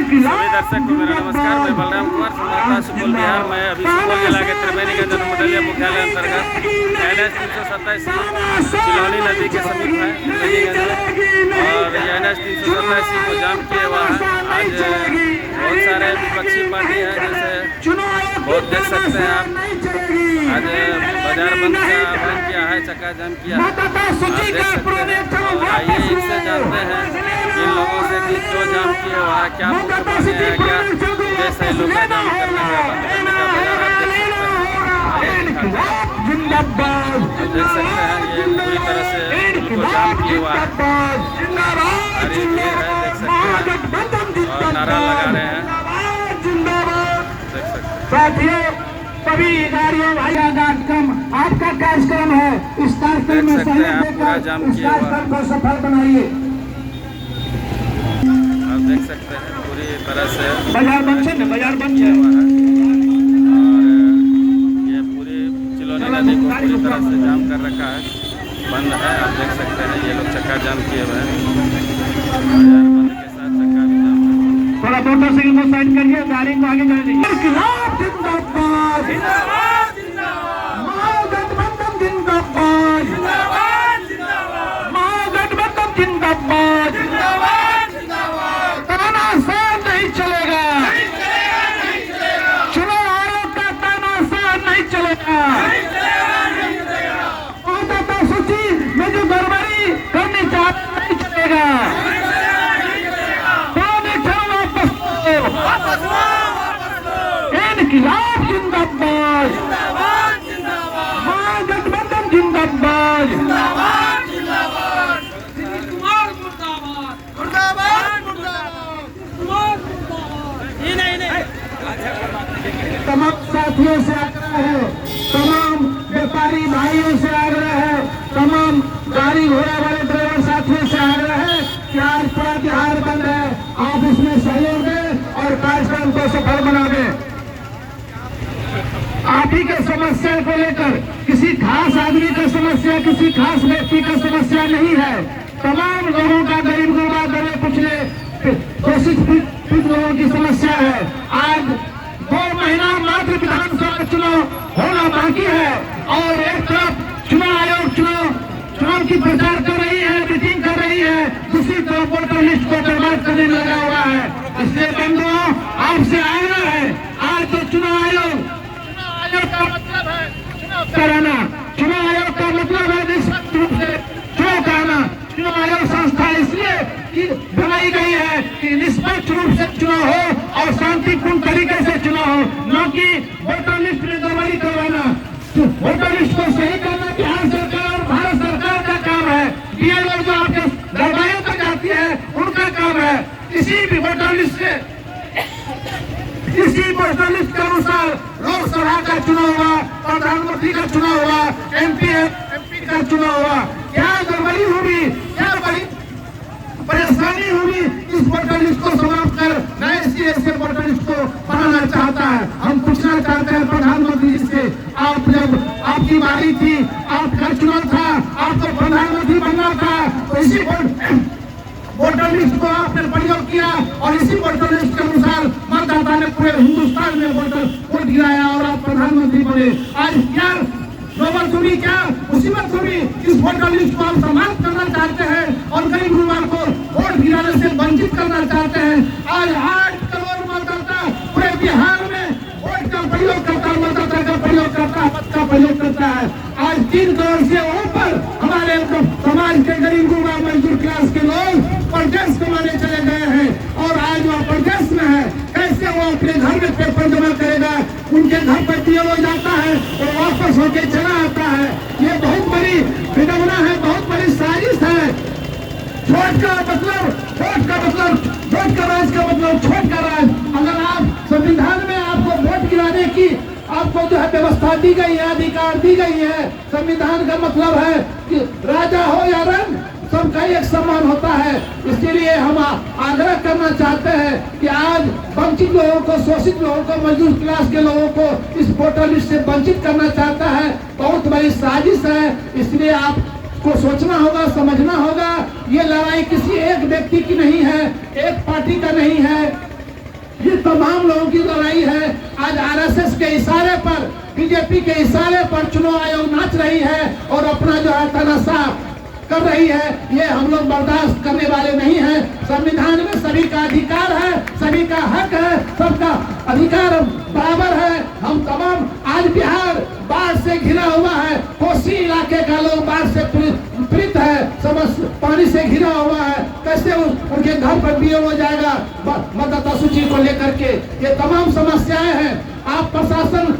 सभी दर्शक को मेरा नमस्कार। मैं बलराम कुमार संवाददाता सुपौल बिहार। मैं अभी सुपौल जिला के त्रिवेणीगंज अनुमंडलीय मुख्यालय अंतर्गत NH 387 चिलौनी नदी के समीप है त्रिवेणीगंज, और NH 387 को जाम किए हुआ है। आज बहुत सारे विपक्षी पार्टी हैं, जैसे बहुत देख सकते हैं आप। आज बाजार बंद का आह्वान किया है, चक्का जाम किया है, आप देख सकते हैं। और आइए इनसे जानते हैं इन लोगों से कि जो जाम किए हुआ है क्या मुख्य मांगे हैं, क्या उद्देश्य है लोग का जाम करने का, बंद करने का। बाजार आप देख सकते हैं, आइए दिखाते हैं। आप देख सकते हैं ये पूरी तरह से उनको जाम किए हुआ है, भारी भीड़ है, देख सकते हैं, और नारा लगा रहे हैं, देख सकते हैं। सभी गाड़ियों आपका कार्यक्रम है, इस कार्यक्रम में सहयोग देकर इस कार्यक्रम को सफल बनाइए। आप देख सकते हैं पूरी तरह से बाजार बंद है, बाजार बंद है, और ये पूरी चिलौनी नदी को पूरी तरह से जाम कर रखा है, बंद है। आप देख सकते हैं ये लोग चक्का जाम किए हुए हैं, बाजार बंद के साथ चक्का भी जाम है। थोड़ा मोटरसाइकिल को साइड करिए, गाड़ी को आगे जाने दीजिए। जिंदाबाद जिंदाबाद जिंदाबाद, महागठबंधन जिंदाबाद जिंदाबाद जिंदाबाद, महागठबंधन जिंदाबाद जिंदाबाद जिंदाबाद। तानाशाह नहीं चलेगा, चुनाव आयोग का तानाशाह नहीं चलेगा। मतदाता सूची में जो गड़बड़ी करनी चाहते नहीं चलेगा। इनकलाब जिंदाबाद जिंदाबाद जिंदाबाद, महागठबंधन जिंदाबाद जिंदाबाद जिंदाबाद, कुमार मुर्दाबाद मुर्दाबाद मुर्दाबाद मुर्दाबाद। तमाम साथियों से आग्रह है, तमाम व्यापारी भाइयों से आग्रह है, तमाम गाड़ी घोड़ा वाले ड्राइवर साथियों से आग्रह है कि आज पूरा बिहार बंद है, आप इसमें सहयोग दें और कार्यक्रम को सफल बना दें। आप ही के समस्या को लेकर किसी खास आदमी का समस्या, किसी खास व्यक्ति का समस्या नहीं है, तमाम लोगों का, गरीब गुरबा दबे कुचले शोषित लोगों की समस्या है। आज 2 महीना मात्र विधानसभा चुनाव होना बाकी है, और एक तरफ चुनाव आयोग चुनाव की प्रचार कर रही है, मीटिंग कर रही है, दूसरी तरफ वोटर लिस्ट को बर्बाद करने में लगा हुआ है। इसलिए बंधुओं, आपसे आग्रह है, आज तो चुनाव आयोग का मतलब है चुनाव कराना, चुनाव आयोग का मतलब है निष्पक्ष रूप से चुनाव कराना। चुनाव आयोग संस्था इसलिए बनाई गई है कि निष्पक्ष रूप से चुनाव हो और शांतिपूर्ण तरीके से चुनाव हो, न कि वोटर लिस्ट में गड़बड़ी करवाना। वोटर लिस्ट को सही करना बिहार सरकार और भारत सरकार का काम है। BLO जो आपके दरबारों तक आती है उनका काम है। इसी भी वोटर लिस्ट के अनुसार लोकसभा का चुनाव हुआ, प्रधानमंत्री का चुनाव हुआ, MP का चुनाव हुआ। क्या गड़बड़ी होगी, क्या बड़ी परेशानी होगी, इस वोटर लिस्ट को समाप्त कर नए सिरे से वोटर लिस्ट को बनाना चाहता है। हम पूछना चाहते हैं प्रधानमंत्री जी से, आप जब आपकी बारी थी, आपका चुनाव था, आपको प्रधानमंत्री बनना था, तो इसी वोटर लिस्ट को आपने प्रयोग किया और इसी वोटर लिस्ट के अनुसार मतदाता ने पूरे हिंदुस्तान में वोट गिराया और आप प्रधानमंत्री बने। आज क्या नौबत हुई, क्या मुसीबत हुई, इस वोटर लिस्ट को आप समाप्त करना चाहते हैं और गरीब गुरबा को वोट गिराने से वंचित करना चाहते हैं। आज 8 करोड़ मतदाता पूरे बिहार में वोट का प्रयोग करता है, मतदाता का प्रयोग करता है, मत का प्रयोग करता है। आज 3 करोड़ से ऊपर हमारे समाज के गरीब गुरबा मजदूर क्लास के लोग प्रदेश कमाने चले गए हैं, और आज वो प्रदेश में है। कैसे वो अपने घर में पेपर जमा करेगा, उनके घर पर PLO जाता है और वापस होके चला आता है। ये बहुत बड़ी विडंबना है, बहुत बड़ी साजिश है। वोट का राज का मतलब छोट का राज। अगर आप संविधान में आपको वोट गिराने की आपको जो है व्यवस्था दी गई है, अधिकार दी गई है, संविधान का मतलब है कि राजा हो या रंग, सबका एक समान होता है। इसलिए हम आग्रह करना चाहते हैं कि आज वंचित लोगों को, शोषित लोगों को, मजदूर क्लास के लोगों को इस वोटर लिस्ट से वंचित करना चाहता है, बहुत बड़ी साजिश है। इसलिए आपको सोचना होगा, समझना होगा, ये लड़ाई किसी एक व्यक्ति की नहीं है, एक पार्टी का नहीं है, तमाम लोगों की लड़ाई है। आज आरएसएस के इशारे पर, बीजेपी के इशारे पर चुनाव आयोग नाच रही है और अपना जो है तमाशा कर रही है। ये हम लोग बर्दाश्त करने वाले नहीं हैं। संविधान में सभी का अधिकार है, सभी का हक है, सबका अधिकार बराबर है। हम तमाम, आज बिहार बाढ़ से घिरा हुआ है, कोसी इलाके का लोग बाढ़ से पीड़ित है, पानी से घिरा हुआ है। कैसे उनके घर पर बीएल हो जाएगा मतदाता सूची को लेकर के? ये तमाम समस्याएं हैं। आप प्रशासन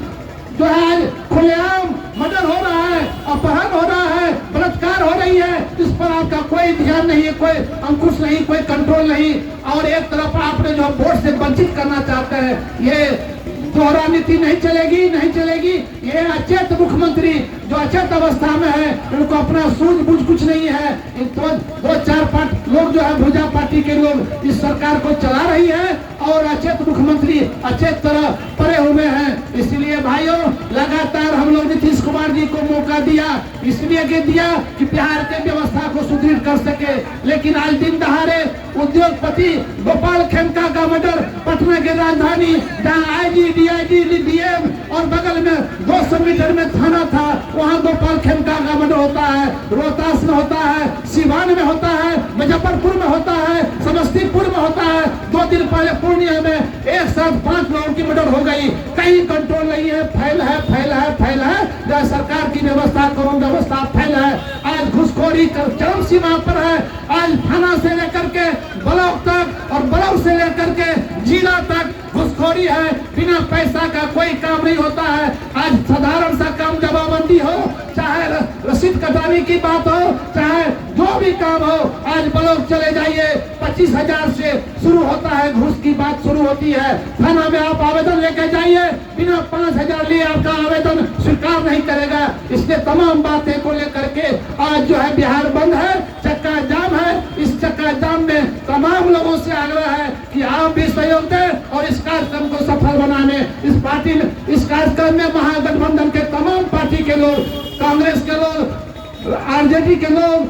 जो है खुलेआम मर्डर हो रहा है, अपहरण हो रहा है, बलात्कार हो रही है, इस पर आपका कोई ध्यान नहीं है, कोई अंकुश नहीं, कोई कंट्रोल नहीं। और एक तरफ आपने जो वोट से वंचित करना चाहते हैं, ये दोहरा नीति नहीं चलेगी, नहीं चलेगी। ये अचेत मुख्यमंत्री जो अचेत अवस्था में है, उनको अपना सूझबूझ कुछ नहीं है। दो चार लोग जो है भुजा पार्टी के लोग इस सरकार को चला रही है और अचेत मुख्यमंत्री अचेत तरह पड़े हुए हैं। इसलिए भाइयों, लगातार हम लोग नीतीश कुमार जी को मौका दिया, इसलिए दिया कि बिहार के व्यवस्था को सुदृढ़ कर सके। लेकिन आज दिन दहाड़े उद्योगपति गोपाल खेमका का मर्डर, पटना की राजधानी जहाँ आईजी, डीआईजी, डीएम और बगल में 200 मीटर में थाना था, वहाँ गोपाल खेमका का मर्डर होता है। रोहतास में होता है, सिवान में होता है, मुजफ्फरपुर में होता है, समस्तीपुर में होता है। 2 दिन पहले पूर्णिया में एक साथ 5 लोगों की मर्डर हो गई। कहीं कंट्रोल नहीं है, फैल है, फैल है, फैल है। जहाँ सरकार की व्यवस्था, कानून व्यवस्था फैल है। आज घुसखोरी चरम सीमा पर है। आज थाना से लेकर के ब्लॉक तक और ब्लॉक से लेकर के जिला तक घुसखोरी है। बिना पैसा का कोई काम नहीं होता है। आज साधारण सा काम जमाबंदी हो, चाहे रसीद कटाने की बात हो, चाहे जो भी काम हो, आज ब्लॉक चले जाइए, 25,000 से शुरू होता है, घूस की बात शुरू होती है। थाना में आप आवेदन लेकर जाइए, बिना 5,000 लिए आपका आवेदन स्वीकार नहीं करेगा। इसलिए तमाम बातें को लेकर के आज जो है बिहार बंद है, चक्का जाम है। इस चक्का जाम में तमाम लोगों से आग्रह है कि आप भी सहयोग दें और इस कार्यक्रम को सफल बनाने, इस पार्टी में, इस कार्यक्रम में महागठबंधन के तमाम पार्टी के लोग, कांग्रेस के लोग, आरजेडी के लोग,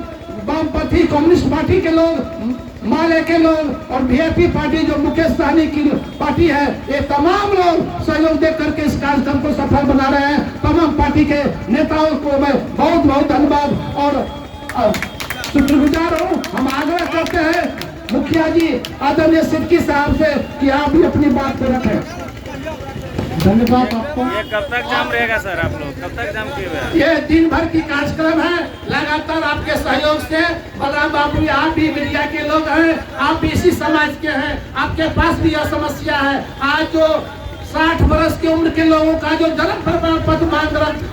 वामपंथी कम्युनिस्ट पार्टी के लोग, माले के लोग और वीआईपी पार्टी जो मुकेश सहनी की पार्टी है, ये तमाम लोग सहयोग दे करके इस कार्यक्रम को सफल बना रहे हैं। तमाम पार्टी के नेताओं को मैं बहुत बहुत धन्यवाद और शुक्रगुजार हूँ। हम आग्रह करते हैं मुखिया जी आदरणीय सिद्दीकी साहब से कि आप भी अपनी बात पे रखें। धन्यवाद आपको। ये कब तक जाम रहेगा सर? आप लोग कब तक जाम किए हुए हैं? ये दिन भर की कार्यक्रम है। लगातार आपके सहयोग से, बलराम बाबू आप भी मीडिया के लोग हैं, आप भी इसी समाज के हैं, आपके पास भी यह समस्या है। आज जो 60 वर्ष की उम्र के लोगों का जो जन्म प्रमाण पत्र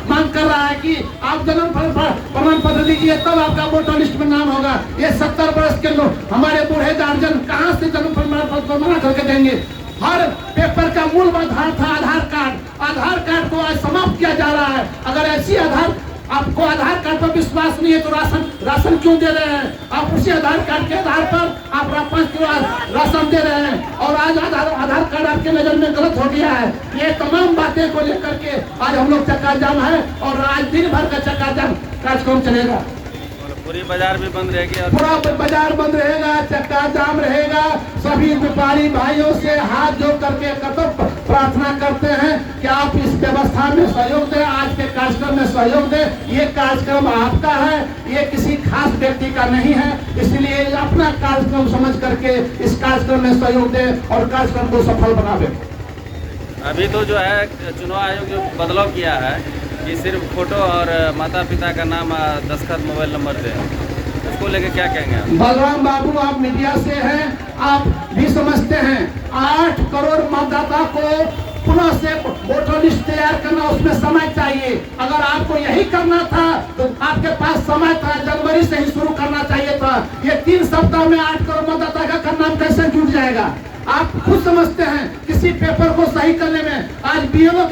मांग कर रहा है कि आप जन्म प्रमाण पत्र दीजिए तब आपका वोटर लिस्ट में नाम होगा। ये 70 वर्ष के लोग, हमारे बूढ़े गार्जियन कहाँ से जन्म प्रमाण पत्र बना करके देंगे? हर पेपर का मूल आधार था आधार कार्ड। आधार कार्ड को आज समाप्त किया जा रहा है। अगर ऐसी आपको आधार कार्ड पर विश्वास नहीं है तो राशन क्यों दे रहे हैं? आप उसी आधार कार्ड के आधार पर आप 5 किलो राशन दे रहे हैं और आज आधार कार्ड आपके नजर में गलत हो गया है। ये तमाम बातें को लेकर के आज हम लोग चक्का जाम है और आज दिन भर का चक्का जाम कार्यक्रम चलेगा। पूरी बाजार भी बंद रहेगी और पूरा बाजार बंद रहेगा, चक्का जाम रहेगा। सभी व्यापारी भाइयों से हाथ जोड़ करके प्रार्थना करते हैं कि आप इस व्यवस्था में सहयोग दें, आज के कार्यक्रम में सहयोग दें। ये कार्यक्रम आपका है, ये किसी खास व्यक्ति का नहीं है। इसलिए अपना कार्यक्रम समझ करके इस कार्यक्रम में सहयोग दें और कार्यक्रम को सफल बनावे। अभी तो जो है चुनाव आयोग जो बदलाव किया है कि सिर्फ फोटो और माता पिता का नाम, दस्तखत, मोबाइल नंबर दे, उसको लेके क्या कहेंगे आप? बलराम बाबू आप मीडिया से हैं, आप भी समझते हैं 8 करोड़ मतदाता को पुनः से वोटर लिस्ट तैयार करना, उसमें समय चाहिए। अगर आपको यही करना था तो आपके पास समय था, जनवरी से ही शुरू करना चाहिए था। ये 3 सप्ताह में 8 करोड़ मतदाता का नाम कैसे जुड़ जाएगा? आप खुद समझते हैं किसी पेपर को सही करने में आज बीएलओ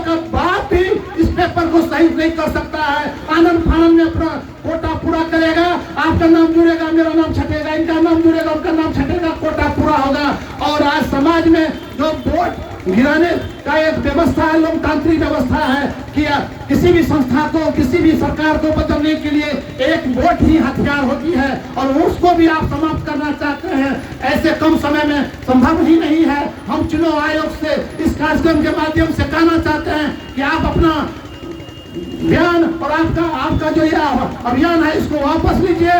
का बाप भी इस पेपर को सही नहीं कर सकता है। आनंद फानंद में अपना कोटा पूरा करेगा, आपका नाम जुड़ेगा, मेरा नाम छटेगा, इनका नाम जुड़ेगा, उनका नाम छटेगा, कोटा पूरा होगा। और आज समाज में जो वोट गिराने का एक व्यवस्था है, लोकतांत्रिक व्यवस्था है कि किसी भी संस्था को, किसी भी सरकार को बदलने के लिए एक वोट ही हथियार होती है और उसको भी आप समाप्त करना चाहते हैं। ऐसे कम समय में संभव ही नहीं है। हम चुनाव आयोग से इस कार्यक्रम के माध्यम से कहना चाहते हैं कि आप अपना बयान और आपका जो यह अभियान है इसको वापस लीजिए।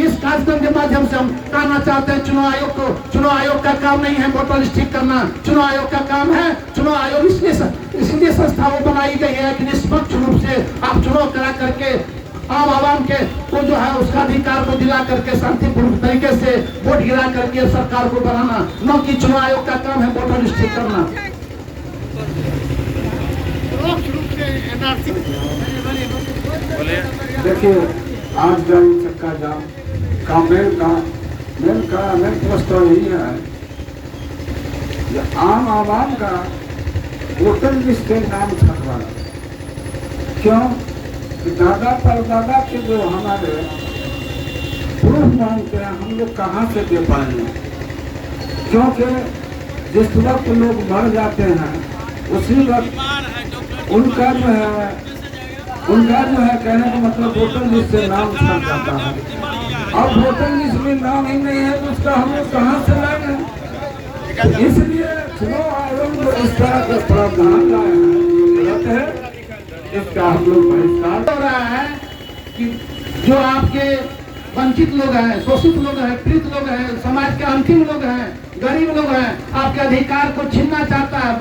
इस कार्यक्रम के माध्यम से हम कहना चाहते हैं चुनाव आयोग को, चुनाव आयोग का काम नहीं है वोटर लिस्ट ठीक करना। चुनाव आयोग का काम है, चुनाव आयोग इसलिए संस्था वो बनाई गई है कि निष्पक्ष रूप से आप चुनाव करा करके आम आवाम के को जो है उसका अधिकार को दिला करके शांतिपूर्ण तरीके से वोट गिरा करके सरकार को बनाना, न कि चुनाव आयोग का काम है वोटर लिस्ट ठीक करना। देखिए, आज जब चक्का जाम का मेन प्रश्न यही है कि आम आवाम का वोटर लिस्ट के नाम छपवाना। क्यों कि दादा परदादा के जो हमारे प्रूफ मांगते हैं हम लोग कहाँ से दे पाएंगे, क्योंकि जिस वक्त लोग मर जाते हैं उसी वक्त उनका जो है कहने का मतलब वोटर लिस्ट से नाम छप जाता है। अब वोटर लिस्ट में नाम ही नहीं है तो उसका हम लोग कहाँ से लाएंगे। इसलिए चुनाव आयोग जो इस तरह का प्रावधान लाए हैं ये गलत है, इसका हम लोग बहिष्कार हो रहा है कि जो आपके वंचित लोग हैं, शोषित लोग हैं, पीड़ित लोग हैं, समाज के अंतिम लोग हैं, गरीब लोग हैं, आपके अधिकार को छीनना चाहता है।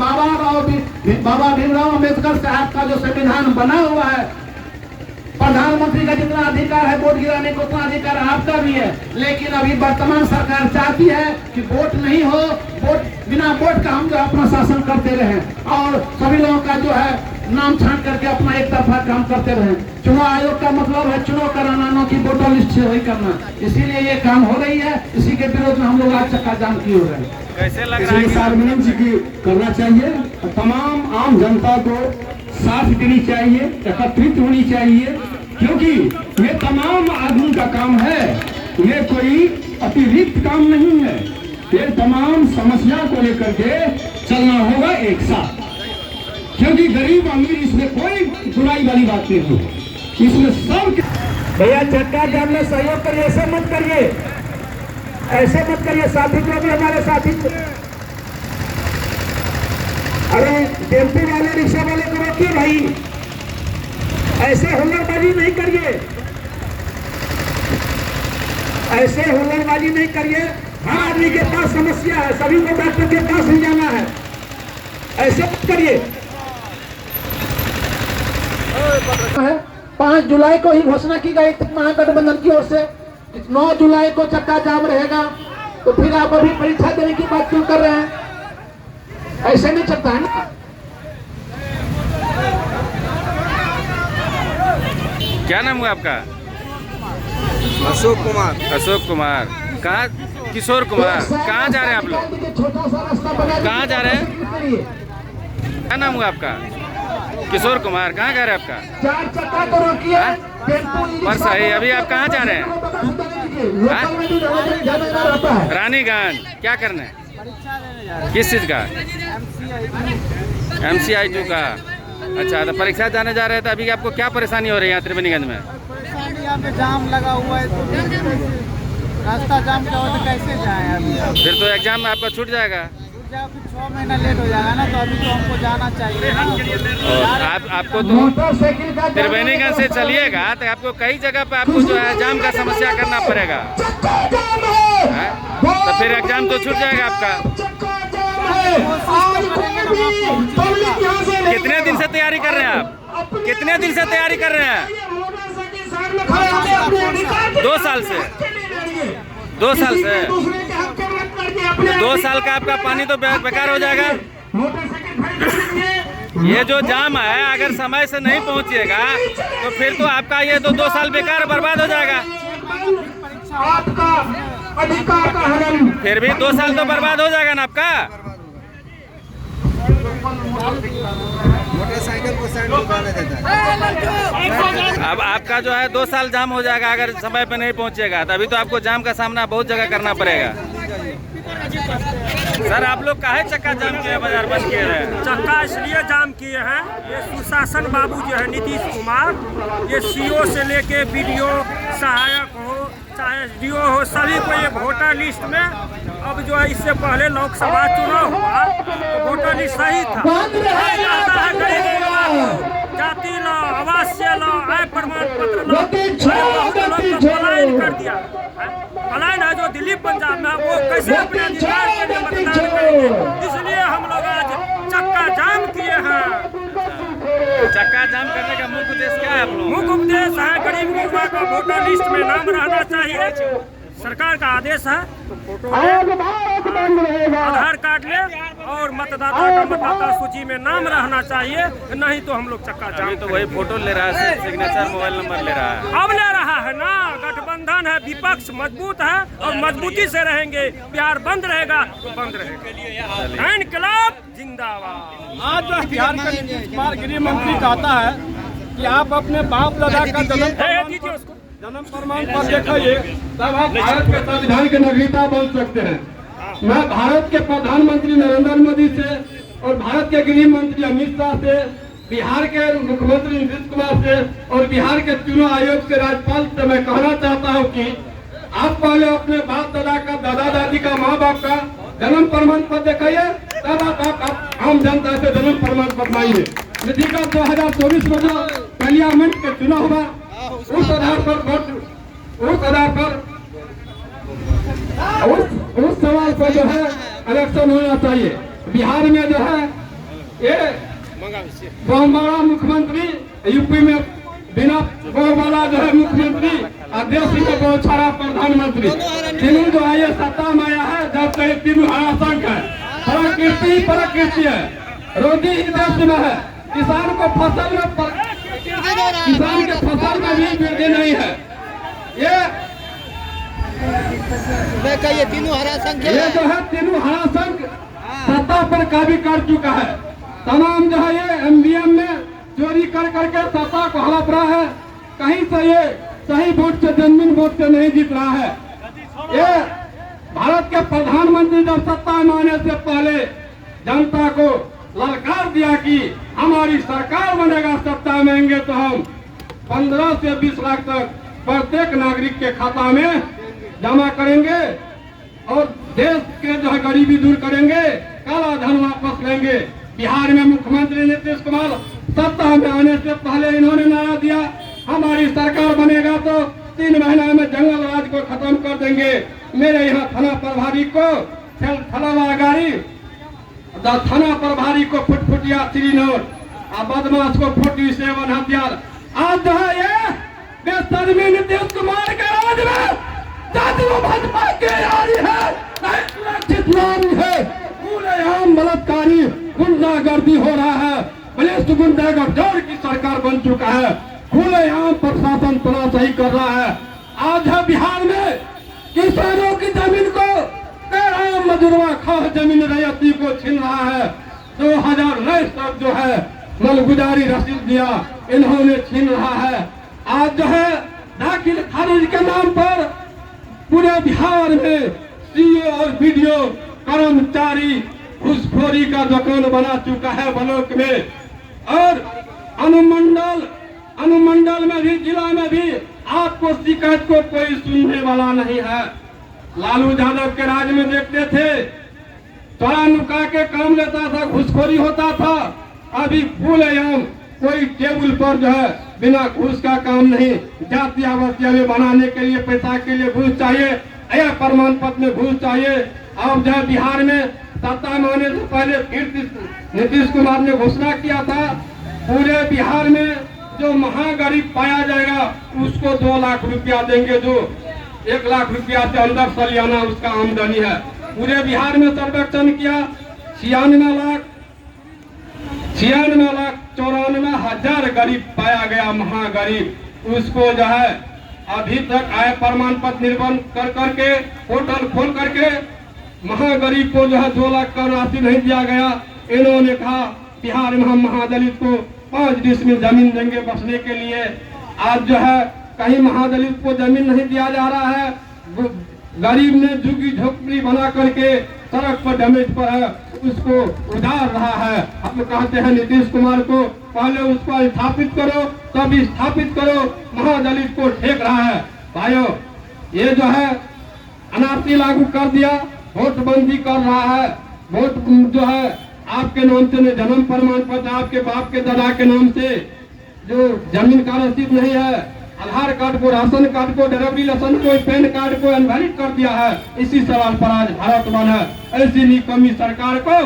बाबा भीमराव अम्बेडकर साहब का जो संविधान बना हुआ है, प्रधानमंत्री का जितना अधिकार है वोट गिराने को उतना अधिकार आपका भी है। लेकिन अभी वर्तमान सरकार चाहती है कि वोट नहीं हो, बिना वोट का हम जो अपना शासन करते रहे और सभी लोगों का जो है नाम छांट करके अपना एक तरफा काम करते रहे। चुनाव आयोग का मतलब है चुनाव कराना, न कि वोटर लिस्ट से वही करना। इसीलिए ये काम हो रही है, इसी के विरोध में हम लोग आज चक्का जाम किए हुए हैं। कैसे लग रहा है कि सार्वजनिक जी की करना चाहिए, तमाम आम जनता को साथ देनी चाहिए, एकत्रित होनी चाहिए, क्योंकि ये तमाम आदमी का काम है, ये कोई अतिरिक्त काम नहीं है। ये तमाम समस्या को लेकर के चलना होगा एक साथ, क्योंकि गरीब अमीर इसमें कोई बुराई वाली बात नहीं हो, इसमें सब। भैया चक्का जाम में सहयोग करिए, ऐसे मत करिए साथी को भी, हमारे साथी को। अरे टेम्पो वाले, रिक्शा वाले को रोकिए भाई, ऐसे हुल्लड़बाजी नहीं करिए। हर आदमी के पास समस्या है, सभी को डॉक्टर के पास ही जाना है, ऐसे मत करिए। 5 जुलाई को ही घोषणा की गई महागठबंधन की ओर से 9 जुलाई को चक्का जाम रहेगा, तो फिर आप अभी परीक्षा देने की बात क्यों कर रहे हैं? ऐसे नहीं चलता है ना। क्या नाम हुआ आपका? अशोक कुमार। कहाँ? किशोर कुमार। कहाँ जा रहे हैं आप लोग? छोटा सा रास्ता बना, कहाँ जा रहे हैं? क्या नाम हुआ आपका? किशोर कुमार। कहाँ जा रहे हैं आपका? 4 चक्का तो रोकिए। पर सही, अभी आप कहाँ जा रहे हैं? रानीगंज। क्या करने? किस चीज का? MCI2 का। अच्छा, तो परीक्षा जाने जा रहे थे। अभी आपको क्या परेशानी हो रही है यहाँ त्रिवेणीगंज में? परेशानी यहाँ पे जाम लगा हुआ है, तो रास्ता जाम का हो तो कैसे जाए अभी? फिर तो एग्जाम में आपका छूट जाएगा। फिर 6 महीना लेट हो जाएगा ना, तो अभी तो हमको जाना चाहिए ना। और आपको तो त्रिवेणीगंज से चलिएगा तो आपको कई जगह पे आपको जो है जाम का समस्या करना पड़ेगा, तो फिर एग्जाम तो छूट जाएगा आपका। कितने दिन से तैयारी कर रहे हैं आप? कितने दिन से तैयारी कर रहे हैं? 2 साल से। 2 साल से 2 साल का आपका पानी तो बेकार हो जाएगा। ये जो जाम है अगर समय से नहीं पहुंचिएगा तो फिर तो आपका ये तो 2 साल बेकार बर्बाद हो जाएगा। आपका अधिकार का हनन। फिर भी 2 साल तो बर्बाद हो जाएगा ना आपका। मोटरसाइकिल को साइड रुकाने देता है। अब आपका जो है 2 साल जाम हो जाएगा अगर समय पे नहीं पहुंचेगा, तभी तो आपको जाम का सामना बहुत जगह करना पड़ेगा। सर आप लोग काहे चक्का जाम किए हैं, बाजार बंद किए हैं? चक्का इसलिए जाम किए हैं, ये सुशासन बाबू जो है नीतीश कुमार, ये सीओ से लेके बीडीओ सहायक हो चाहे डीओ हो, सभी को ये वोटर लिस्ट में अब जो है इससे पहले लोकसभा चुनाव हुआ तो वोटर लिस्ट सही था। जाति लो, आवासीय लो, आय प्रमाण पत्र लो, पलायन कर दिया। पलायन है जो दिल्ली पंजाब में, वो कैसे अपने अधिकार के लिए मतदान करेंगे? इसलिए हम लोग आज चक्का जाम किए हैं। चक्का जाम करने का मुख्य उद्देश्य क्या है आप लोग? मुख्य उद्देश्य है गरीब युवा का वोटर लिस्ट में नाम रहना चाहिए। सरकार का आदेश है तो फोटो ले, आधार कार्ड ले और मतदाता का मतदाता सूची में नाम रहना चाहिए, नहीं तो हम लोग चक्का जाम। तो वही फोटो ले रहा है, सिग्नेचर मोबाइल नंबर ले रहा है। अब ले रहा है ना, गठबंधन है, विपक्ष मजबूत है और मजबूती से रहेंगे। बिहार बंद रहेगा तो बंद रहेगा। इनकलाब जिंदाबाद। आज बिहार का नीतीश कुमार गृह मंत्री कहता है कि आप अपने बाप दादा का जन्म प्रमाण पत्र दिखाइए, तब आप भारत के संविधान के नागरिकता बन सकते हैं। मैं भारत के प्रधानमंत्री नरेंद्र मोदी से और भारत के गृह मंत्री अमित शाह से, बिहार के मुख्यमंत्री नीतीश कुमार से और बिहार के चुनाव आयोग के राज्यपाल से मैं कहना चाहता हूं कि आप पहले अपने बाप दादा का, दादा दादी का, माँ बाप का जन्म प्रमाण पत्र दिखाइए, तब आप आम जनता से जन्म प्रमाण पत्र मांगिए। नतीजा 2024 में जो पार्लियामेंट के चुनाव हुआ उस आधार पर उस सवाल पर जो है इलेक्शन होना चाहिए। बिहार में जो है ये बहुमारा मुख्यमंत्री, यूपी में बिना बहुमारा जो है मुख्यमंत्री, और देश में बहुत सारा प्रधानमंत्री, तीनों जो है ये सत्ता में आया है जब से तीनों हराशंक है। प्रकृति है, रोजी इस देश में है, किसान को फसल में किसान के फसल में भी वृद्धि नहीं है। ये तीनों हरा संघ ये जो है तीनों हरा संघ सत्ता पर काबू कर चुका है। तमाम जो है ये एमबीएम में चोरी कर करके सत्ता को हड़प रहा है। कहीं से ये सही वोट से, जमीन वोट से नहीं जीत रहा है। ये भारत के प्रधानमंत्री जब सत्ता में आने से पहले जनता को ललकार दिया कि हमारी सरकार बनेगा, सत्ता में आएंगे तो हम 15 से 20 लाख तक प्रत्येक नागरिक के खाता में जमा करेंगे और देश के जो है गरीबी दूर करेंगे, काला धन वापस लेंगे। बिहार में मुख्यमंत्री नीतीश कुमार सत्ता में आने से पहले इन्होंने नारा दिया हमारी सरकार बनेगा तो 3 महीना में जंगल राज को खत्म कर देंगे। मेरे यहाँ थाना प्रभारी को थाना प्रभारी को फुटफुटिया श्रीनगर और बदमाश को 47 हथियार। आज जो है ये बेशर्मी नीतीश कुमार के राज में जातियों भाजपा के यारी है, नहीं सुरक्षित नारी है। पूरे आम बलात्कारी गुंडागर्दी हो रहा है, पुलिस गुंडागर्दी की सरकार बन चुका है, खुले आम प्रशासन तनाशाही कर रहा है। आज है बिहार में किसानों की जमीन को मजूरवा खाह जमीन रैयती को छीन रहा है। 2009 तक जो है मलगुजारी रसीद दिया, इन्होंने छीन रहा है। आज जो है दाखिल खारिज के नाम पर पूरे बिहार में सीओ और बीडीओ कर्मचारी घूसखोरी का दुकान बना चुका है ब्लॉक में, और अनुमंडल में भी, जिला में भी आपको शिकायत को कोई सुनने वाला नहीं है। लालू यादव के राज में देखते थे चोरा नुका के काम लेता था, घूसखोरी होता था। अभी फुलेआम कोई टेबल पर जो है बिना घूस का काम नहीं। जाति आवासीय में बनाने के लिए पैसा के लिए घूस चाहिए, यह प्रमाण पत्र में घूस चाहिए। अब जो है बिहार में सत्ता में आने से पहले फिर नीतीश कुमार ने घोषणा किया था पूरे बिहार में जो महागरीब पाया जाएगा उसको 2 लाख रुपया देंगे, जो 1 लाख रुपया से अंदर सालियाना उसका आमदनी है। पूरे बिहार में सर्वेक्षण किया, 96,94,000 गरीब पाया गया महागरीब। उसको जो है अभी तक आय प्रमाण पत्र निर्माण कर करके पोर्टल खोल करके महागरीब को जो है 2 लाख का राशि नहीं दिया गया। इन्होंने कहा बिहार में हम महादलित को 5 डिसमिल जमीन देंगे बसने के लिए। आज जो है कहीं महादलित को जमीन नहीं दिया जा रहा है। गरीब ने झुग्गी झोपड़ी बना करके सड़क पर डैमेज पर है उसको उधार रहा है। हम कहते हैं नीतीश कुमार को पहले उसको स्थापित करो, तब स्थापित करो, महादलित को ठेक रहा है। भाइयों, ये जो है एनआरसी लागू कर दिया, वोटबंदी कर रहा है, वोट जो है आपके नाम से जन्म प्रमाण पत्र, आपके बाप के दादा के नाम से जो जमीन का रसीद नहीं है, आधार कार्ड को, राशन कार्ड को, ड्राइवरी लाइसेंस को, पैन कार्ड को इनवैलिड कर दिया है। इसी सवाल पर आज भारत बंद है। ऐसी निकम्मी सरकार को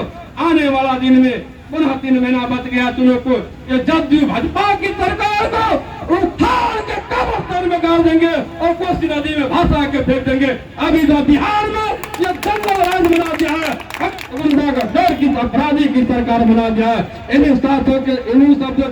आने वाला दिन में पुनः 3 महीना बच गया चुनाव को, ये जदयू भाजपा की सरकार को उठाड़ के कब्रिस्तान में गाड़ देंगे और कोसी नदी में भाषा के फेंक देंगे। अभी तो बिहार में ये दंगल राज बना दिया है, गुंडागर्द की अपराधी की सरकार बना दिया है। इन्हीं शब्दों